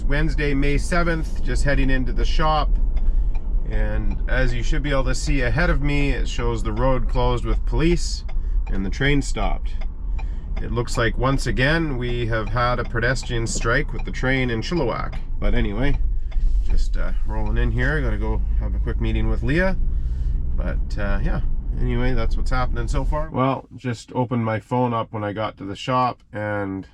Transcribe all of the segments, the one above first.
is Wednesday, May 7th, just heading into the shop. And as you should be able to see ahead of me, it shows the road closed with police and the train stopped. It looks like once again we have had a pedestrian strike with the train in Chilliwack. But anyway, just rolling in here. I gotta go have a quick meeting with Leah. But yeah, anyway, that's what's happening so far. Well, just opened my phone up when I got to the shop and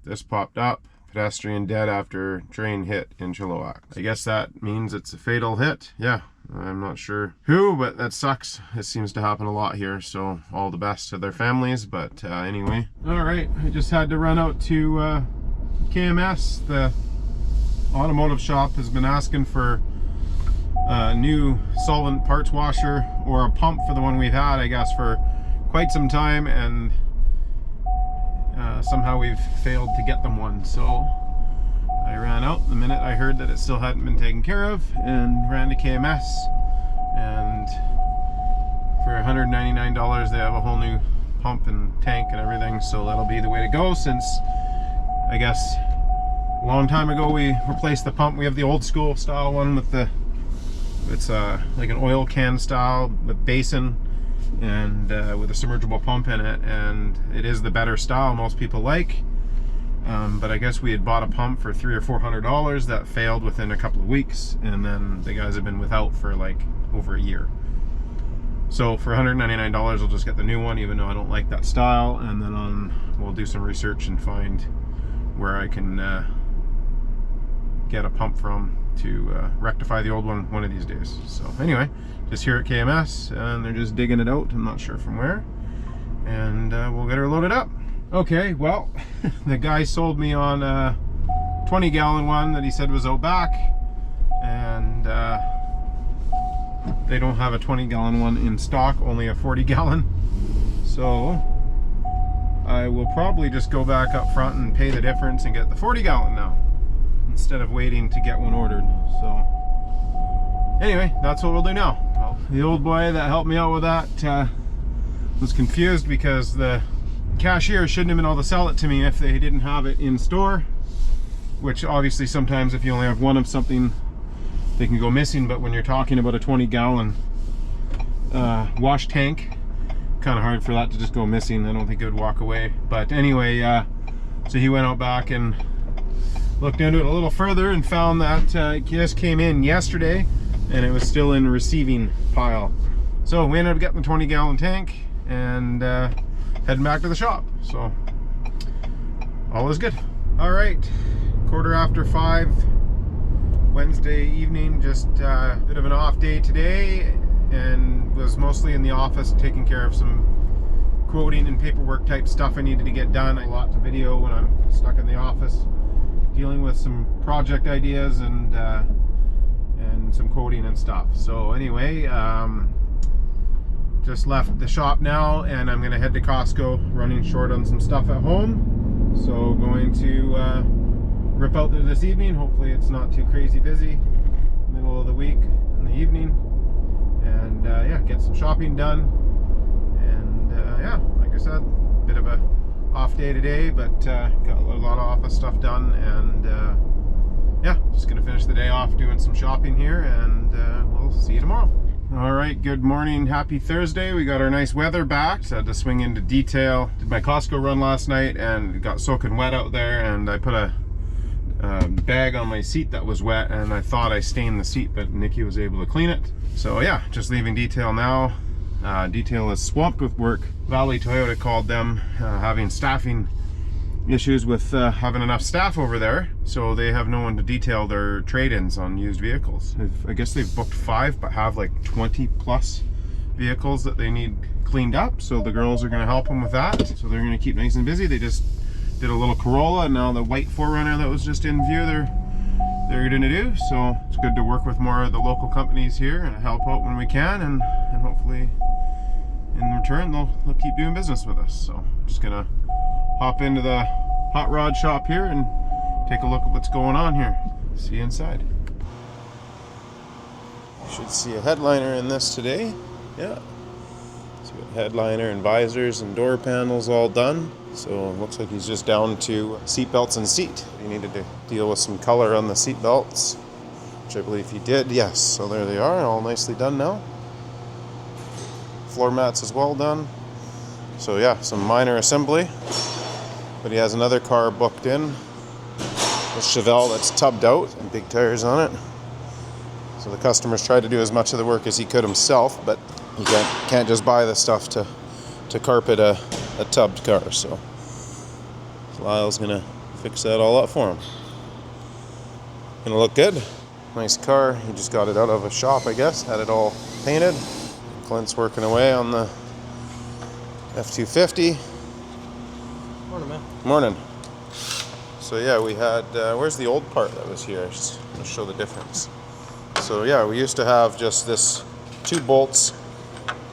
this popped up. Pedestrian dead after train hit in Chilliwack. I guess that means it's a fatal hit. Yeah, I'm not sure who, but that sucks. It seems to happen a lot here, so all the best to their families. But anyway, all right, I just had to run out to KMS. The Automotive Shop has been asking for a new solvent parts washer or a pump for the one we've had, I guess, for quite some time, and somehow we've failed to get them one. So I ran out the minute I heard that it still hadn't been taken care of and ran to KMS, and for $199 they have a whole new pump and tank and everything, so that'll be the way to go, since I guess a long time ago we replaced the pump. We have the old school style one with the, it's like an oil can style with basin and with a submergible pump in it, and it is the better style most people like. But I guess we had bought a pump for $300 or $400 that failed within a couple of weeks, and then the guys have been without for like over a year. So for $199 I'll just get the new one, even though I don't like that style, and then we'll do some research and find where I can get a pump from to rectify the old one of these days. So anyway, just here at KMS, and they're just digging it out. I'm not sure from where, and we'll get her loaded up. Okay, well, the guy sold me on a 20-gallon one that he said was out back, and they don't have a 20-gallon one in stock, only a 40-gallon. So I will probably just go back up front and pay the difference and get the 40-gallon now, instead of waiting to get one ordered. So anyway, that's what we'll do now. Well, the old boy that helped me out with that was confused because the cashier shouldn't have been able to sell it to me if they didn't have it in store, which obviously sometimes if you only have one of something they can go missing, but when you're talking about a 20-gallon wash tank, kind of hard for that to just go missing. I don't think it would walk away. But anyway, so he went out back and looked into it a little further and found that it just came in yesterday and it was still in receiving pile. So we ended up getting the 20-gallon tank and heading back to the shop. So all is good. All right, 5:15 Wednesday evening. Just a bit of an off day today, and was mostly in the office taking care of some quoting and paperwork type stuff I needed to get done. A lot to video when I'm stuck in the office, dealing with some project ideas and some quoting and stuff. So anyway, just left the shop now, and I'm gonna head to Costco, running short on some stuff at home. So going to rip out there this evening. Hopefully it's not too crazy busy, middle of the week in the evening, and yeah, get some shopping done. And yeah, like I said, bit of a off day today, but got a lot of office stuff done, and yeah, just gonna finish the day off doing some shopping here, and we'll see you tomorrow. All right, good morning, happy Thursday. We got our nice weather back. So I had to swing into detail. Did my Costco run last night and it got soaking wet out there, and I put a bag on my seat that was wet, and I thought I stained the seat, but Nikki was able to clean it. So yeah, just leaving detail now. Detail is swamped with work. Valley Toyota called them, having staffing issues with having enough staff over there, so they have no one to detail their trade-ins on used vehicles. I guess they've booked 5, but have like 20 plus vehicles that they need cleaned up, so the girls are going to help them with that. So they're going to keep nice and busy. They just did a little Corolla, and now the white 4Runner that was just in view they're going to do. So it's good to work with more of the local companies here and help out when we can, and hopefully in return they'll keep doing business with us. So I'm just gonna hop into the hot rod shop here and take a look at what's going on here. See you inside. You should see a headliner in this today. Yeah, so Headliner and visors and door panels all done. So it looks like he's just down to seat belts and seat. He needed to deal with some color on the seat belts, which I believe he did. Yes, so there they are, all nicely done now. Floor mats as well done. So yeah, some minor assembly. But he has another car booked in, a Chevelle that's tubbed out and big tires on it. So the customer's tried to do as much of the work as he could himself, but you can't just buy the stuff to carpet a tubbed car. So Lyle's gonna fix that all up for him. Gonna look good. Nice car. He just got it out of a shop, I guess. Had it all painted. Clint's working away on the F250. Morning, man. Morning. So yeah, we had, where's the old part that was here? I just want to show the difference. So yeah, we used to have just this 2 bolts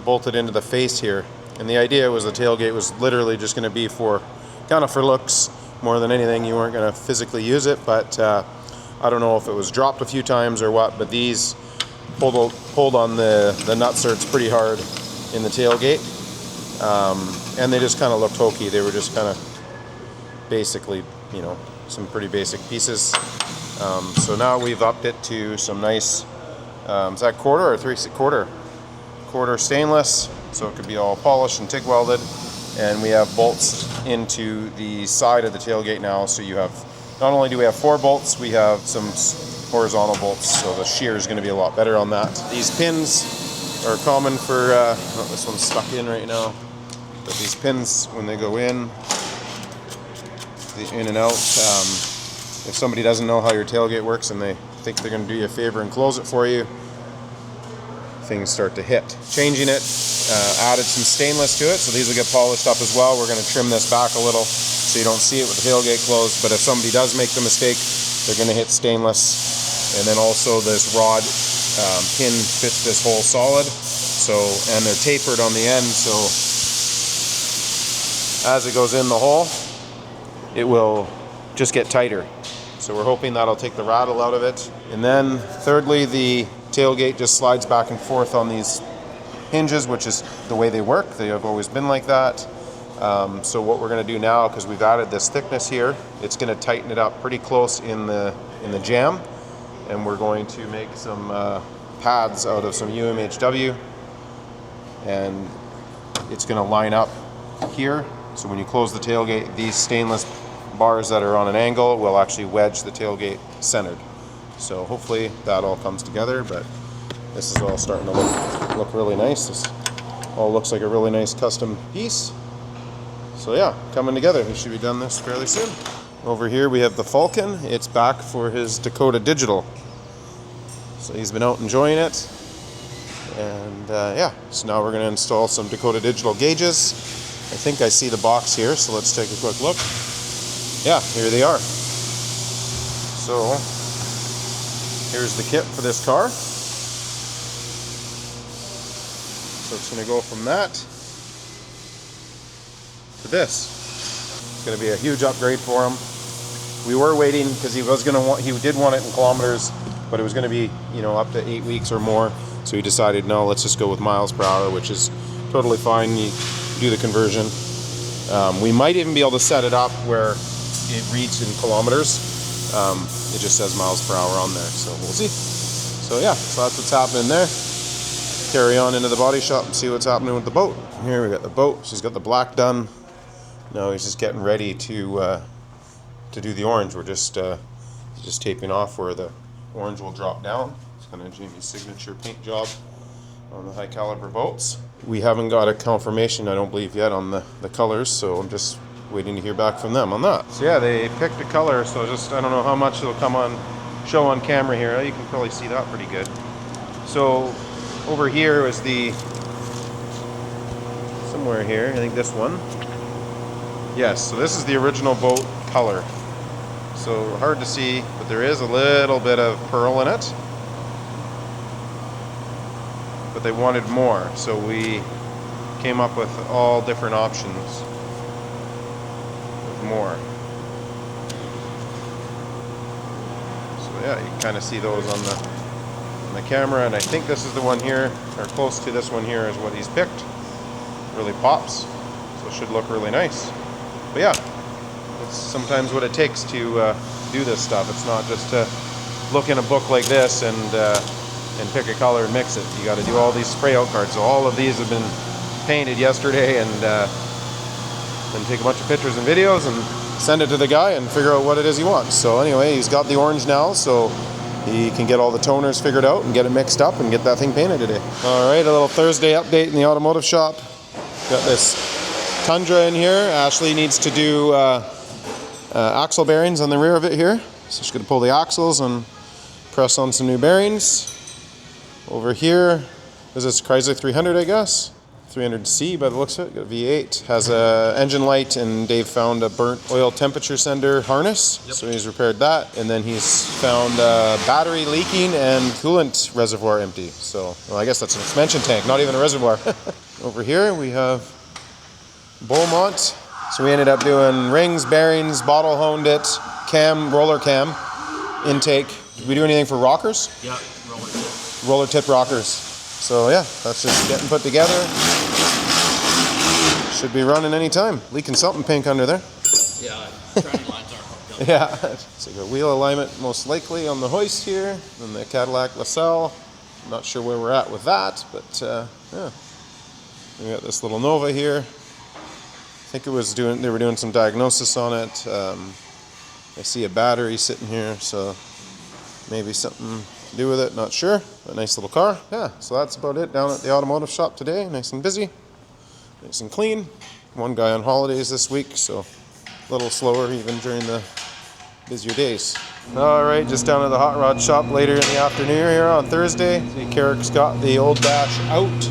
bolted into the face here. And the idea was the tailgate was literally just going to be for, kind of for looks more than anything. You weren't going to physically use it, but I don't know if it was dropped a few times or what, but these pulled on the nutserts pretty hard in the tailgate. And they just kind of looked hokey. They were just kind of basically, you know, some pretty basic pieces. So now we've upped it to some nice, is that quarter or 3/4? Quarter stainless, so it could be all polished and TIG welded. And we have bolts into the side of the tailgate now. So you have, not only do we have 4 bolts, we have some horizontal bolts. So the shear is going to be a lot better on that. These pins are common for, oh, this one's stuck in right now. But these pins, when they go in and out, if somebody doesn't know how your tailgate works and they think they're going to do you a favor and close it for you, things start to hit. Changing it, added some stainless to it, so these will get polished up as well. We're going to trim this back a little so you don't see it with the tailgate closed, but if somebody does make the mistake, they're going to hit stainless. And then also this rod pin fits this hole solid, so, and they're tapered on the end, so as it goes in the hole, it will just get tighter. So we're hoping that'll take the rattle out of it. And then thirdly, the tailgate just slides back and forth on these hinges, which is the way they work. They have always been like that. So what we're going to do now, because we've added this thickness here, it's going to tighten it up pretty close in the jamb, and we're going to make some pads out of some UMHW, and it's going to line up here. So when you close the tailgate, these stainless bars that are on an angle will actually wedge the tailgate centered. So hopefully that all comes together, but this is all starting to look really nice. This all looks like a really nice custom piece. So yeah, coming together. We should be done this fairly soon. Over here we have the Falcon. It's back for his Dakota Digital. So he's been out enjoying it. And yeah, so now we're going to install some Dakota Digital gauges. I think I see the box here, so let's take a quick look. Yeah, here they are. So here's the kit for this car. So it's going to go from that to this. It's going to be a huge upgrade for him. We were waiting because he did want it in kilometers, but it was going to be, you know, up to 8 weeks or more. So he decided, no, let's just go with miles per hour, which is totally fine. You do the conversion. We might even be able to set it up where it reads in kilometers. It just says miles per hour on there, so we'll see. So yeah, so that's what's happening there. Carry on into the body shop and see what's happening with the boat. Here we got the boat. She's got the black done. Now he's just getting ready to do the orange. We're just taping off where the orange will drop down. It's kind of Jamie's signature paint job on the high caliber boats. We haven't got a confirmation, I don't believe yet, on the colors, so I'm just waiting to hear back from them on that. So yeah, they picked a color, so I don't know how much it'll show on camera here. You can probably see that pretty good. So over here is somewhere here, I think this one. Yes, so this is the original boat color. So hard to see, but there is a little bit of pearl in it. But they wanted more, so we came up with all different options with more. So yeah, you can kind of see those on the camera, and I think this is the one here, or close to this one here is what he's picked. really pops. So it should look really nice. But yeah, that's sometimes what it takes to do this stuff. It's not just to look in a book like this and pick a color and mix it. You got to do all these spray out cards. So all of these have been painted yesterday, and then take a bunch of pictures and videos and send it to the guy and figure out what it is he wants. So anyway, he's got the orange now, so he can get all the toners figured out and get it mixed up and get that thing painted today. All right, a little Thursday update in the automotive shop. Got this Tundra in here. Ashley needs to do axle bearings on the rear of it here. So she's going to pull the axles and press on some new bearings. Over here is this Chrysler 300, I guess. 300C by the looks of it. Got a V8. Has a engine light, and Dave found a burnt oil temperature sender harness. Yep. So he's repaired that. And then he's found a battery leaking and coolant reservoir empty. So, well, I guess that's an expansion tank, not even a reservoir. Over here we have Beaumont. So we ended up doing rings, bearings, bottle honed it, cam, roller cam, intake. Did we do anything for rockers? Yeah, roller tip. Roller tip rockers. So yeah, that's just getting put together. Should be running anytime. Leaking something pink under there. Yeah, turning lines are hooked up. Yeah, so got wheel alignment most likely on the hoist here. And the Cadillac LaSalle. I'm not sure where we're at with that, but yeah. We got this little Nova here. I think they were doing some diagnosis on it. I see a battery sitting here, so maybe something to do with it, not sure. A nice little car. Yeah, so that's about it down at the automotive shop today. Nice and busy, nice and clean. One guy on holidays this week, so a little slower even during the busier days. All right, just down at the hot rod shop later in the afternoon here on Thursday. See, Carrick's got the old dash out.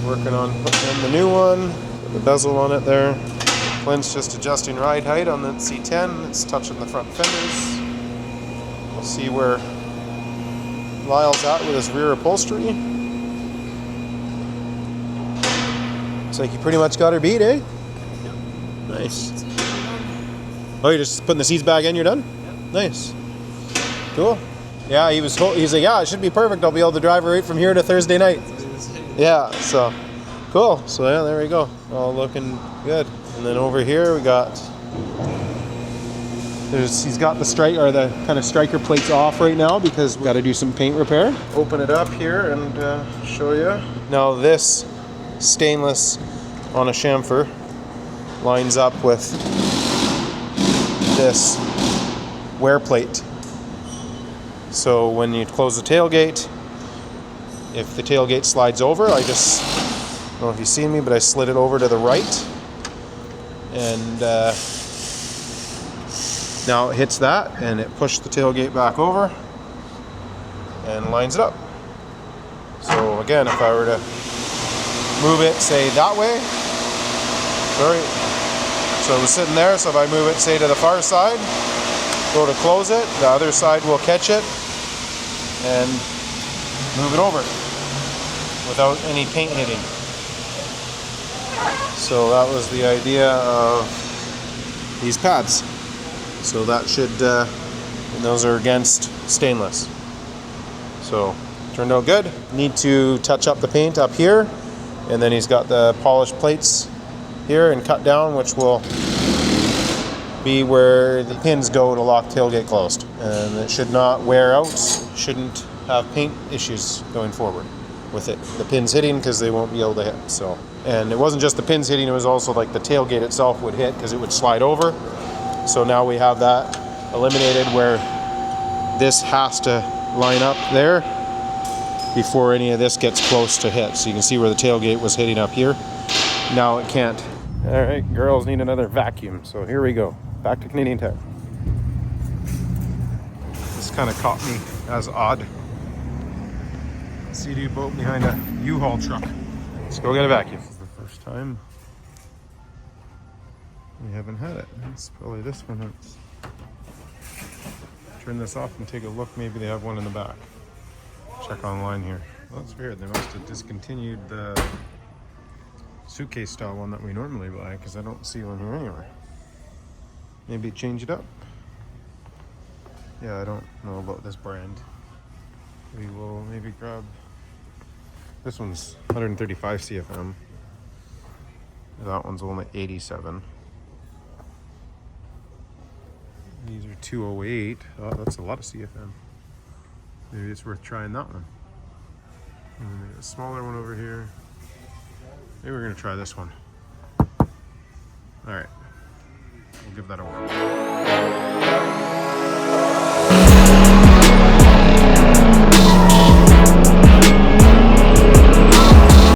Working on putting in the new one. Got the bezel on it there. Clint's just adjusting ride height on the C10. It's touching the front fenders. We'll see where Lyle's at with his rear upholstery. Looks like you pretty much got her beat, eh? Yep. Nice. Oh, you're just putting the seats back in, you're done? Yep. Nice. Cool. Yeah, he's like, yeah, it should be perfect. I'll be able to drive her right from here to Thursday night. Yeah, so cool. So yeah, there we go. All looking good. And then over here we got, he's got the kind of striker plates off right now because we've got to do some paint repair. Open it up here and show you. Now this stainless on a chamfer lines up with this wear plate. So when you close the tailgate, if the tailgate slides over, I don't know if you've seen me, but I slid it over to the right. And now it hits that, and it pushed the tailgate back over and lines it up. So again, if I were to move it, say that way, so it was sitting there, so if I move it, say to the far side, go to close it, the other side will catch it and move it over without any paint hitting. So that was the idea of these pads. So that should, and those are against stainless. So turned out good. Need to touch up the paint up here, and then he's got the polished plates here and cut down, which will be where the pins go to lock tailgate closed. And it should not wear out, shouldn't have paint issues going forward with it. The pins hitting, because they won't be able to hit. So, and it wasn't just the pins hitting, it was also like the tailgate itself would hit because it would slide over. So now we have that eliminated where this has to line up there before any of this gets close to hit. So you can see where the tailgate was hitting up here. Now it can't. All right, girls need another vacuum. So here we go. Back to Canadian Tire. This kind of caught me as odd. CD boat behind a U-Haul truck. Let's go get a vacuum. This is the first time we haven't had it. It's probably this one. Let's turn this off and take a look. Maybe they have one in the back. Check online here. Well, that's weird. They must have discontinued the suitcase style one that we normally buy because I don't see one here anywhere. Maybe change it up. Yeah, I don't know about this brand. We will maybe grab This one's 135 CFM. That one's only 87. These are 208. Oh, that's a lot of CFM. Maybe it's worth trying that one. And then there's a smaller one over here. Maybe we're gonna try this one. All right, we'll give that a whirl.